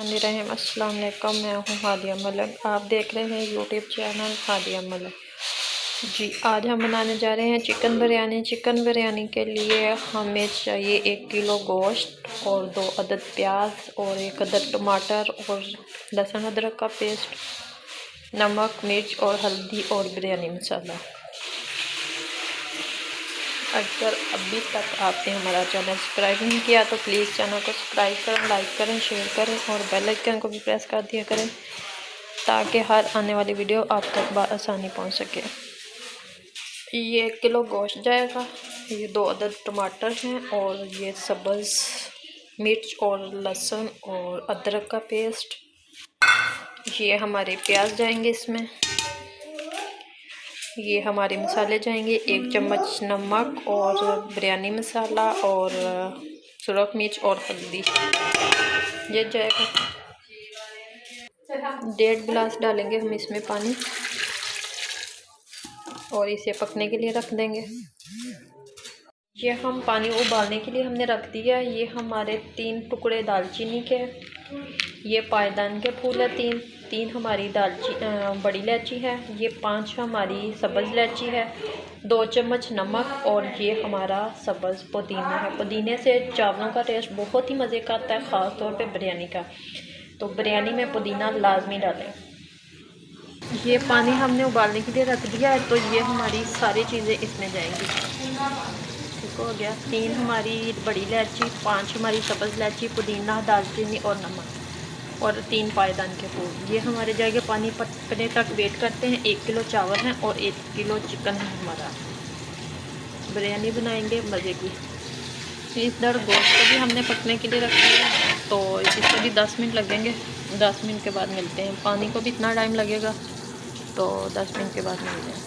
अस्सलाम वालेकुम। मैं हूँ हादिया मलिक, आप देख रहे हैं यूट्यूब चैनल हादिया मलिक। जी, आज हम बनाने जा रहे हैं चिकन बिरयानी। चिकन बिरयानी के लिए हमें चाहिए 1 किलो गोश्त और 2 अदद प्याज और 1 अदद टमाटर और लहसुन अदरक का पेस्ट, नमक, मिर्च और हल्दी और बिरयानी मसाला। अगर अभी तक आपने हमारा चैनल सब्सक्राइब नहीं किया तो प्लीज़ चैनल को सब्सक्राइब करें, लाइक करें, शेयर करें और बेल आइकन को भी प्रेस कर दिया करें ताकि हर आने वाली वीडियो आप तक आसानी पहुंच सके। ये 1 किलो गोश्त जाएगा, ये 2 अदद टमाटर हैं और ये सब्ज़ मिर्च और लहसुन और अदरक का पेस्ट। ये हमारे प्याज जाएंगे इसमें। ये हमारे मसाले जाएंगे 1 चम्मच नमक और बिरयानी मसाला और सुरख मिर्च और हल्दी। ये जाएगा 1.5 गिलास डालेंगे हम इसमें पानी और इसे पकने के लिए रख देंगे। ये हम पानी उबालने के लिए हमने रख दिया। ये हमारे 3 टुकड़े दालचीनी के, ये पायदान के फूल है 3 हमारी बड़ी इलायची है, ये 5 हमारी सब्ज़ इलायची है, 2 चम्मच नमक और ये हमारा सब्ज़ पुदीना है। पुदीने से चावलों का टेस्ट बहुत ही मज़े का आता है, ख़ास तौर पे बिरयानी का। तो बिरयानी में पुदीना लाजमी डालें। ये पानी हमने उबालने के लिए रख दिया है, तो ये हमारी सारी चीज़ें इसमें जाएंगी। ठीक हो गया। 3 हमारी बड़ी इलायची, 5 हमारी सब्ज़ इलायची, पुदीना, दालचीनी और नमक और 3 पायदान के फूल। ये हमारे जाएंगे। पानी पकने तक वेट करते हैं। 1 किलो चावल हैं और 1 किलो चिकन है हमारा। बिरयानी बनाएंगे मज़े की। इधर गोश्त को भी हमने पकने के लिए रख दिया, तो इससे भी 10 मिनट लगेंगे। 10 मिनट के बाद मिलते हैं। पानी को भी इतना टाइम लगेगा, तो 10 मिनट के बाद मिलते हैं।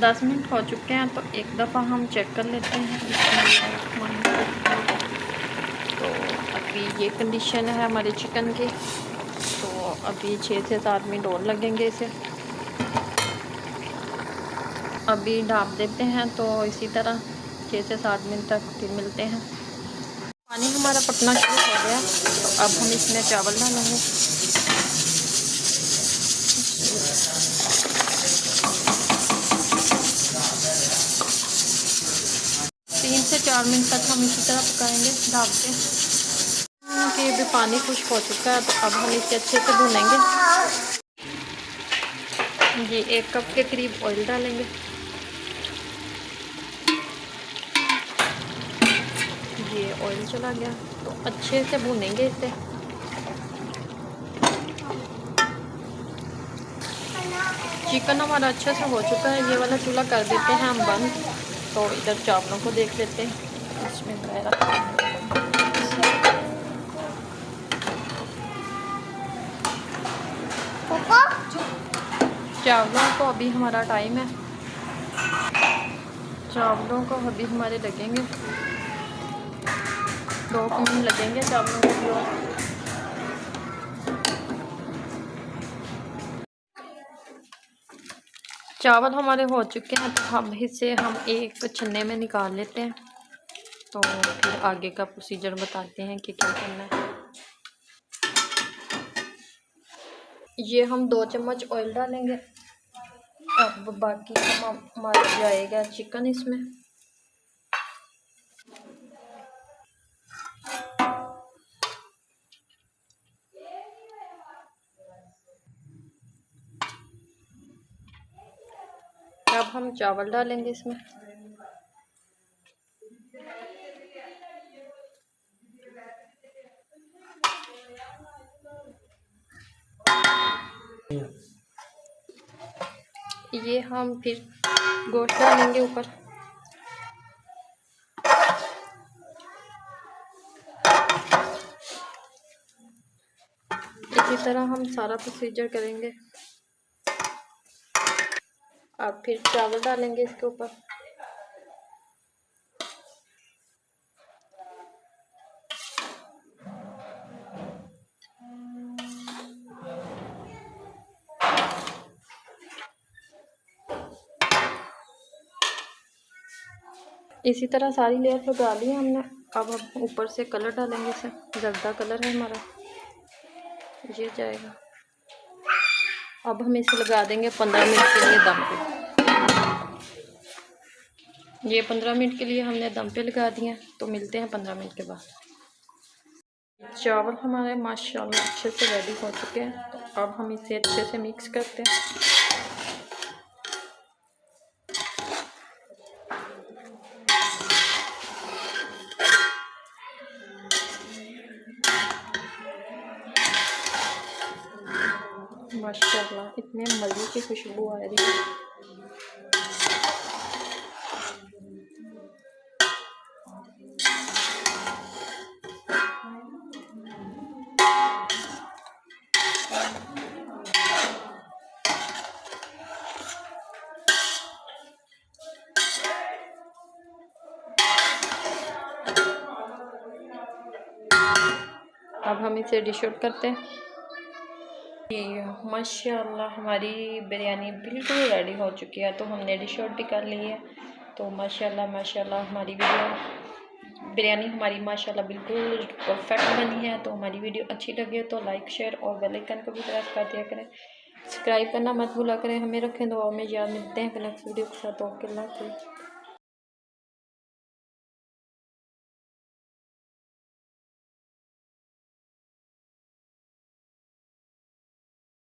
10 मिनट हो चुके हैं, तो एक दफ़ा हम चेक कर लेते हैं। तो अभी ये कंडीशन है हमारे चिकन की, तो अभी 6 से 7 मिनट और लगेंगे इसे। अभी ढाँप देते हैं, तो इसी तरह 6 से 7 मिनट तक फिर मिलते हैं। पानी हमारा पकना शुरू हो गया, तो अब हम इसमें चावल डालेंगे। 3 से 4 मिनट तक हम इसी तरह पकाएंगे ढाँप के। कि अभी पानी खुश्क हो चुका है, तो अब हम इसे अच्छे से भूनेंगे। ये 1 कप के करीब ऑयल डालेंगे। ये ऑयल चला गया, तो अच्छे से भूनेंगे इसे। चिकन हमारा अच्छे से हो चुका है। ये वाला चूल्हा कर देते हैं हम बंद। तो इधर चावलों को देख लेते हैं। इसमें चावलों को अभी हमारा टाइम है। चावलों को अभी हमारे लगेंगे 2 मिनट लगेंगे चावलों को भी। चावल हमारे हो चुके हैं, तो हम इसे एक छन्ने में निकाल लेते हैं। तो फिर आगे का प्रोसीजर बताते हैं कि क्या करना है। ये हम 2 चम्मच ऑयल डालेंगे। अब बाकी हमारा जाएगा चिकन इसमें। अब हम चावल डालेंगे इसमें। ये हम फिर गोश्त डालेंगे ऊपर। इसी तरह हम सारा प्रोसीजर करेंगे। अब फिर चावल डालेंगे इसके ऊपर। इसी तरह सारी लेयर लगा ली हमने। अब हम ऊपर से कलर डालेंगे। इसे जर्दा कलर है हमारा। ये जाएगा। अब हम इसे लगा देंगे 15 मिनट के लिए दम पे। ये 15 मिनट के लिए हमने दम पे लगा दिया, तो मिलते हैं 15 मिनट के बाद। चावल हमारे माशाल्लाह अच्छे से रेडी हो चुके हैं, तो अब हम इसे अच्छे से मिक्स करते हैं। माशाल्लाह इतने मज़े की खुशबू आ रही है। अब हम इसे डिश आउट करते हैं। माशाल्लाह हमारी बिरयानी बिल्कुल रेडी हो चुकी है, तो हमने डिश आउट भी कर ली है। तो माशाल्लाह हमारी बिरयानी हमारी माशाल्लाह बिल्कुल परफेक्ट बनी है। तो हमारी वीडियो अच्छी लगे तो लाइक शेयर और बेल आइकन को भी प्रेस कर दिया करें। सब्सक्राइब करना मत भूला करें। हमें रखें दुआ में याद। मिलते हैं नेक्स्ट वीडियो के साथ। ओके, अल्लाह हाफ़िज़।